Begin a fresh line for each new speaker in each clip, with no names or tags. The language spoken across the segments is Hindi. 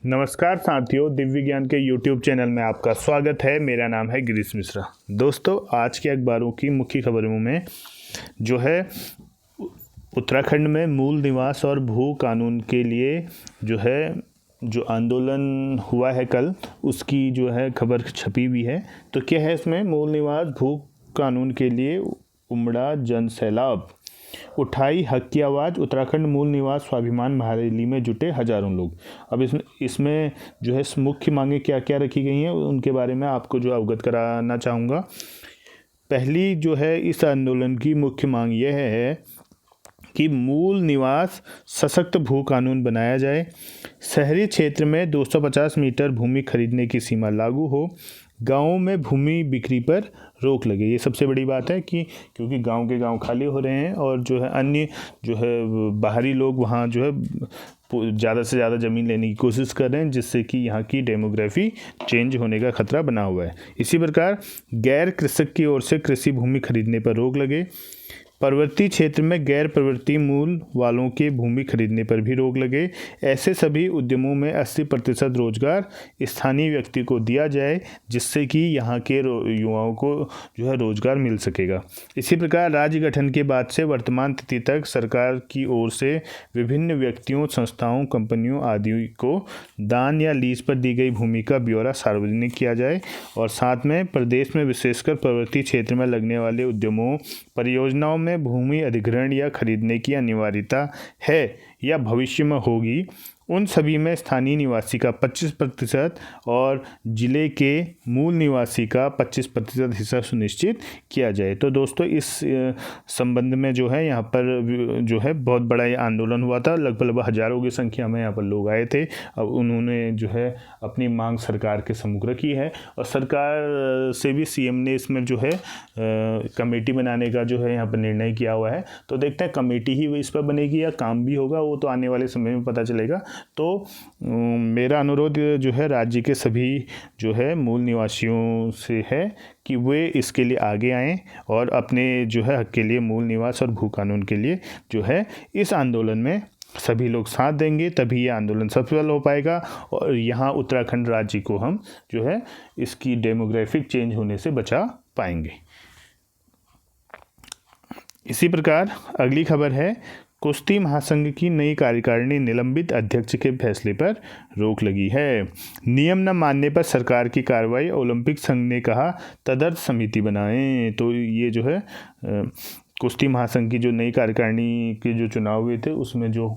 नमस्कार साथियों, दिव्य ज्ञान के YouTube चैनल में आपका स्वागत है। मेरा नाम है गिरीश मिश्रा। दोस्तों, आज के अखबारों की मुख्य खबरों में जो है उत्तराखंड में मूल निवास और भू कानून के लिए जो आंदोलन हुआ है कल, उसकी जो है खबर छपी हुई है। तो क्या है इसमें? मूल निवास भू कानून के लिए उमड़ा जन सैलाब, उठाई हक की आवाज़, उत्तराखंड मूल निवास स्वाभिमान महारैली में जुटे हजारों लोग। अब इसमें जो है मुख्य मांगें क्या क्या रखी गई हैं, उनके बारे में आपको जो अवगत कराना चाहूँगा। पहली जो है इस आंदोलन की मुख्य मांग यह है कि मूल निवास सशक्त भू कानून बनाया जाए, शहरी क्षेत्र में 250 मीटर भूमि खरीदने की सीमा लागू हो, गाँवों में भूमि बिक्री पर रोक लगे। ये सबसे बड़ी बात है कि क्योंकि गांव के गांव खाली हो रहे हैं और जो है अन्य जो है बाहरी लोग वहाँ जो है ज़्यादा से ज़्यादा ज़मीन लेने की कोशिश कर रहे हैं, जिससे कि यहाँ की डेमोग्राफी चेंज होने का खतरा बना हुआ है। इसी प्रकार गैर कृषक की ओर से कृषि भूमि खरीदने पर रोक लगे, पर्वतीय क्षेत्र में गैर प्रवृत्ति मूल वालों के भूमि खरीदने पर भी रोक लगे। ऐसे सभी उद्यमों में 80% रोजगार स्थानीय व्यक्ति को दिया जाए, जिससे कि यहाँ के युवाओं को जो है रोजगार मिल सकेगा। इसी प्रकार राज्य गठन के बाद से वर्तमान तिथि तक सरकार की ओर से विभिन्न व्यक्तियों, संस्थाओं, कंपनियों आदि को दान या लीज पर दी गई भूमि का ब्यौरा सार्वजनिक किया जाए और साथ में प्रदेश में विशेषकर पर्वतीय क्षेत्र में लगने वाले उद्यमों, परियोजनाओं में भूमि अधिग्रहण या खरीदने की अनिवार्यता है या भविष्य में होगी, उन सभी में स्थानीय निवासी का 25% और जिले के मूल निवासी का 25% हिस्सा सुनिश्चित किया जाए। तो दोस्तों, इस संबंध में जो है यहाँ पर जो है बहुत बड़ा ये आंदोलन हुआ था। लगभग हजारों की संख्या में यहाँ पर लोग आए थे। अब उन्होंने जो है अपनी मांग सरकार के सम्मुख रखी है और सरकार से भी सीएम ने इसमें जो है कमेटी बनाने का जो है यहाँ पर निर्णय किया हुआ है। तो देखते हैं कमेटी ही इस पर बनेगी या काम भी होगा, वो तो आने वाले समय में पता चलेगा। तो मेरा अनुरोध जो है राज्य के सभी जो है मूल निवासियों से है कि वे इसके लिए आगे आएं और अपने जो है हक के लिए, मूल निवास और भू कानून के लिए जो है इस आंदोलन में सभी लोग साथ देंगे, तभी ये आंदोलन सफल हो पाएगा और यहाँ उत्तराखंड राज्य को हम जो है इसकी डेमोग्राफिक चेंज होने से बचा पाएंगे। इसी प्रकार अगली खबर है, कुश्ती महासंघ की नई कार्यकारिणी, निलंबित अध्यक्ष के फैसले पर रोक लगी है। नियम न मानने पर सरकार की कार्रवाई, ओलंपिक संघ ने कहा तदर्थ समिति बनाएं। तो ये जो है कुश्ती महासंघ की जो नई कार्यकारिणी के जो चुनाव हुए थे, उसमें जो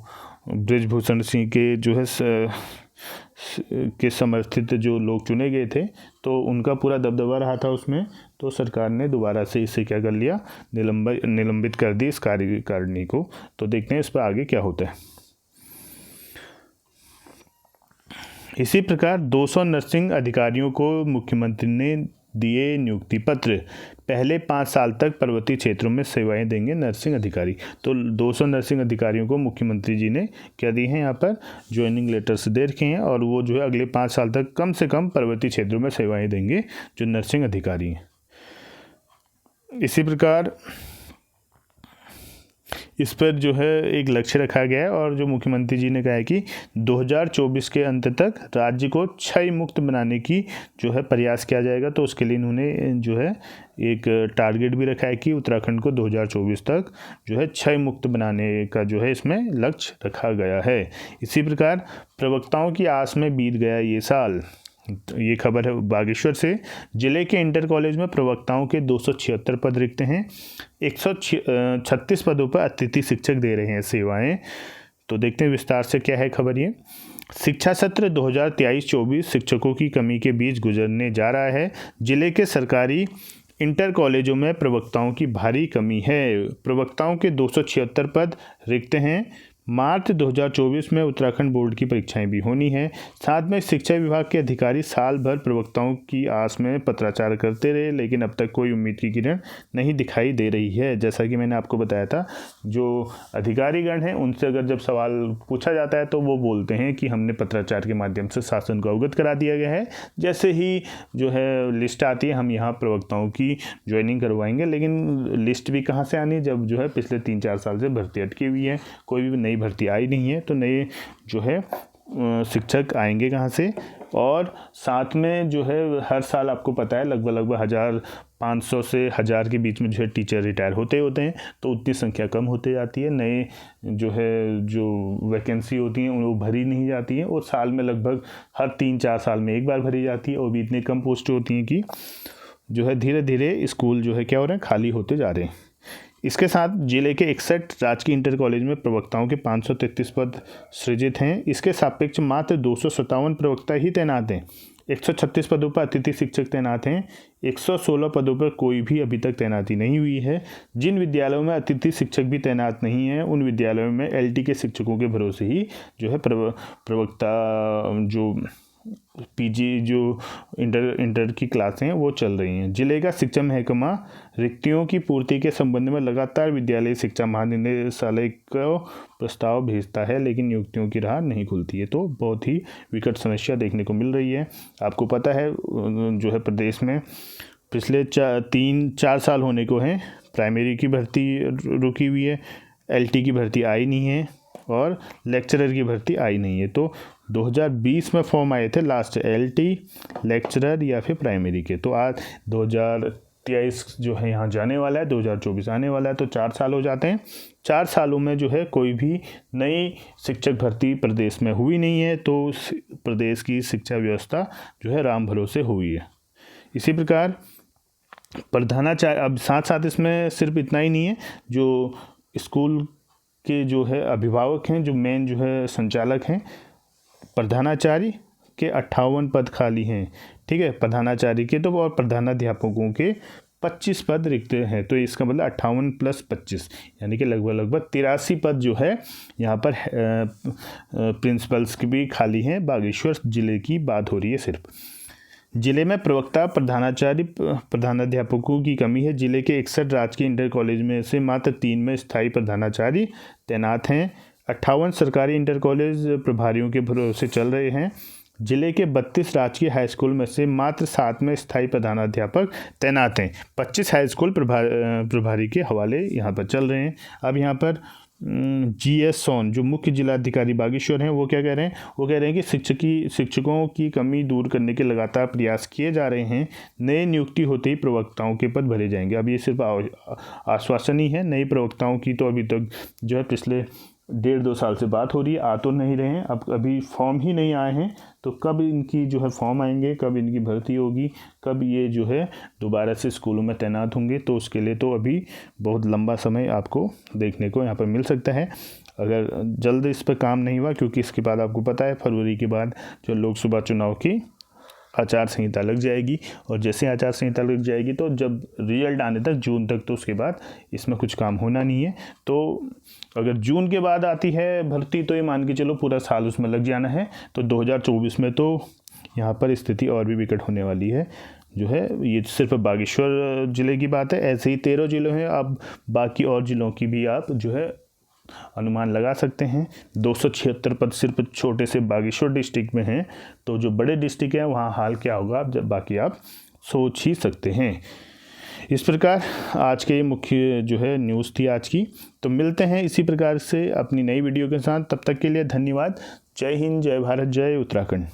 बृजभूषण सिंह के जो है के समर्थित जो लोग चुने गए थे, तो उनका पूरा दबदबा रहा था उसमें। तो सरकार ने दोबारा से इसे क्या कर लिया, निलंबित कर दी इस कार्यकारिणी को। तो देखते हैं इस पर आगे क्या होता है। इसी प्रकार 200 नर्सिंग अधिकारियों को मुख्यमंत्री ने दिए नियुक्ति पत्र, पहले 5 साल तक पर्वतीय क्षेत्रों में सेवाएं देंगे नर्सिंग अधिकारी। तो 200 नर्सिंग अधिकारियों को मुख्यमंत्री जी ने क्या दी है, यहाँ पर ज्वाइनिंग लेटर्स दे रखे हैं और वो जो है अगले 5 साल तक कम से कम पर्वतीय क्षेत्रों में सेवाएं देंगे जो नर्सिंग अधिकारी हैं। इसी प्रकार इस पर जो है एक लक्ष्य रखा गया है और जो मुख्यमंत्री जी ने कहा है कि 2024 के अंत तक राज्य को क्षय मुक्त बनाने की जो है प्रयास किया जाएगा। तो उसके लिए इन्होंने जो है एक टारगेट भी रखा है कि उत्तराखंड को 2024 तक जो है क्षय मुक्त बनाने का जो है इसमें लक्ष्य रखा गया है। इसी प्रकार प्रवक्ताओं की आस में बीत गया ये साल, ये खबर है बागेश्वर से। जिले के इंटर कॉलेज में प्रवक्ताओं के 276 पद रिक्त हैं, 136 पदों पर अतिथि शिक्षक दे रहे हैं सेवाएं। तो देखते हैं विस्तार से क्या है खबर ये। शिक्षा सत्र 2023-24 शिक्षकों की कमी के बीच गुजरने जा रहा है। जिले के सरकारी इंटर कॉलेजों में प्रवक्ताओं की भारी कमी है। प्रवक्ताओं के 276 पद रिक्त हैं। मार्च 2024 में उत्तराखंड बोर्ड की परीक्षाएं भी होनी है। साथ में शिक्षा विभाग के अधिकारी साल भर प्रवक्ताओं की आस में पत्राचार करते रहे, लेकिन अब तक कोई उम्मीद की किरण नहीं दिखाई दे रही है। जैसा कि मैंने आपको बताया था, जो अधिकारीगण हैं उनसे अगर जब सवाल पूछा जाता है तो वो बोलते हैं कि हमने पत्राचार के माध्यम से शासन को अवगत करा दिया गया है, जैसे ही जो है लिस्ट आती है हम यहाँ प्रवक्ताओं की ज्वाइनिंग करवाएंगे। लेकिन लिस्ट भी कहाँ से आनी जब जो है पिछले 3-4 साल से भर्ती अटकी हुई है, कोई भी नई भर्ती आई नहीं है। तो नए जो है शिक्षक आएंगे कहाँ से, और साथ में जो है हर साल आपको पता है लगभग 1500 से 1000 के बीच में जो है टीचर रिटायर होते हैं, तो उतनी संख्या कम होते जाती है। नए जो वैकेंसी होती हैं वो भरी नहीं जाती हैं, और साल में लगभग हर 3-4 साल में एक बार भरी जाती है, और भी इतनी कम पोस्ट होती हैं कि जो है धीरे धीरे स्कूल जो है क्या हो रहे हैं, खाली होते जा रहे हैं। इसके साथ जिले के 61 राजकीय इंटर कॉलेज में प्रवक्ताओं के 533 पद सृजित हैं। इसके सापेक्ष मात्र 257 प्रवक्ता ही तैनात हैं। 136 पदों पर अतिथि शिक्षक तैनात हैं। 116 पदों पर कोई भी अभी तक तैनाती नहीं हुई है। जिन विद्यालयों में अतिथि शिक्षक भी तैनात नहीं हैं, उन विद्यालयों में LT के शिक्षकों के भरोसे ही जो है प्रवक्ता जो PG जो इंटर की क्लासें हैं वो चल रही हैं। जिले का शिक्षा महकमा रिक्तियों की पूर्ति के संबंध में लगातार विद्यालय शिक्षा महानिदेशालय को प्रस्ताव भेजता है, लेकिन नियुक्तियों की राह नहीं खुलती है। तो बहुत ही विकट समस्या देखने को मिल रही है। आपको पता है जो है प्रदेश में पिछले 3-4 साल होने को हैं, प्राइमरी की भर्ती रुकी हुई है, LT की भर्ती आई नहीं है, और लेक्चरर की भर्ती आई नहीं है। तो 2020 में फॉर्म आए थे लास्ट LT, लेक्चरर या फिर प्राइमरी के। तो आज 2023 जो है यहाँ जाने वाला है, 2024 आने वाला है, तो 4 साल हो जाते हैं। 4 सालों में जो है कोई भी नई शिक्षक भर्ती प्रदेश में हुई नहीं है, तो प्रदेश की शिक्षा व्यवस्था जो है राम भरोसे हुई है। इसी प्रकार प्रधानाचार्य, अब साथ साथ इसमें सिर्फ इतना ही नहीं है, जो स्कूल के जो है अभिभावक हैं, जो मेन जो है संचालक हैं, प्रधानाचार्य के 58 पद खाली हैं, ठीक है, प्रधानाचार्य के तो, और प्रधानाध्यापकों के 25 पद रिक्त हैं। तो इसका मतलब 58 + 25 यानी कि लगभग 83 पद जो है यहाँ पर प्रिंसिपल्स के भी खाली हैं। बागेश्वर जिले की बात हो रही है सिर्फ। जिले में प्रवक्ता, प्रधानाचार्य, प्रधानाध्यापकों की कमी है। जिले के 61 राजकीय इंटर कॉलेज में से मात्र 3 में स्थायी प्रधानाचार्य तैनात हैं। 58 सरकारी इंटर कॉलेज प्रभारियों के भरोसे चल रहे हैं। जिले के 32 राजकीय हाई स्कूल में से मात्र 7 में स्थायी प्रधानाध्यापक तैनात हैं। 25 हाई स्कूल प्रभारी के हवाले यहाँ पर चल रहे हैं। अब यहाँ पर GS सोन जो मुख्य जिलाधिकारी बागेश्वर हैं, वो क्या कह रहे हैं, वो कह रहे हैं कि शिक्षकों की कमी दूर करने के लगातार प्रयास किए जा रहे हैं। नई नियुक्ति होते ही प्रवक्ताओं के पद भरे जाएंगे। अब ये सिर्फ आश्वासन ही है, नई प्रवक्ताओं की तो अभी तक जो है पिछले 1.5-2 साल से बात हो रही है, आ तो नहीं रहे हैं। अब अभी फॉर्म ही नहीं आए हैं, तो कब इनकी जो है फॉर्म आएंगे, कब इनकी भर्ती होगी, कब ये जो है दोबारा से स्कूलों में तैनात होंगे, तो उसके लिए तो अभी बहुत लंबा समय आपको देखने को यहाँ पर मिल सकता है, अगर जल्द इस पर काम नहीं हुआ। क्योंकि इसके बाद आपको पता है फरवरी के बाद जो लोकसभा चुनाव की आचार संहिता लग जाएगी, और जैसे आचार संहिता लग जाएगी तो जब रिजल्ट आने तक, जून तक, तो उसके बाद इसमें कुछ काम होना नहीं है। तो अगर जून के बाद आती है भर्ती, तो ये मान के चलो पूरा साल उसमें लग जाना है। तो 2024 में तो यहाँ पर स्थिति और भी विकट होने वाली है जो है। ये सिर्फ बागेश्वर ज़िले की बात है, ऐसे ही 13 ज़िलों हैं। अब बाकी और ज़िलों की भी आप जो है अनुमान लगा सकते हैं। 276 पद सिर्फ छोटे से बागेश्वर डिस्ट्रिक्ट में हैं, तो जो बड़े डिस्ट्रिक्ट हैं वहाँ हाल क्या होगा जब बाकी आप सोच ही सकते हैं। इस प्रकार आज के मुख्य जो है न्यूज़ थी आज की। तो मिलते हैं इसी प्रकार से अपनी नई वीडियो के साथ, तब तक के लिए धन्यवाद। जय हिंद, जय भारत, जय उत्तराखंड।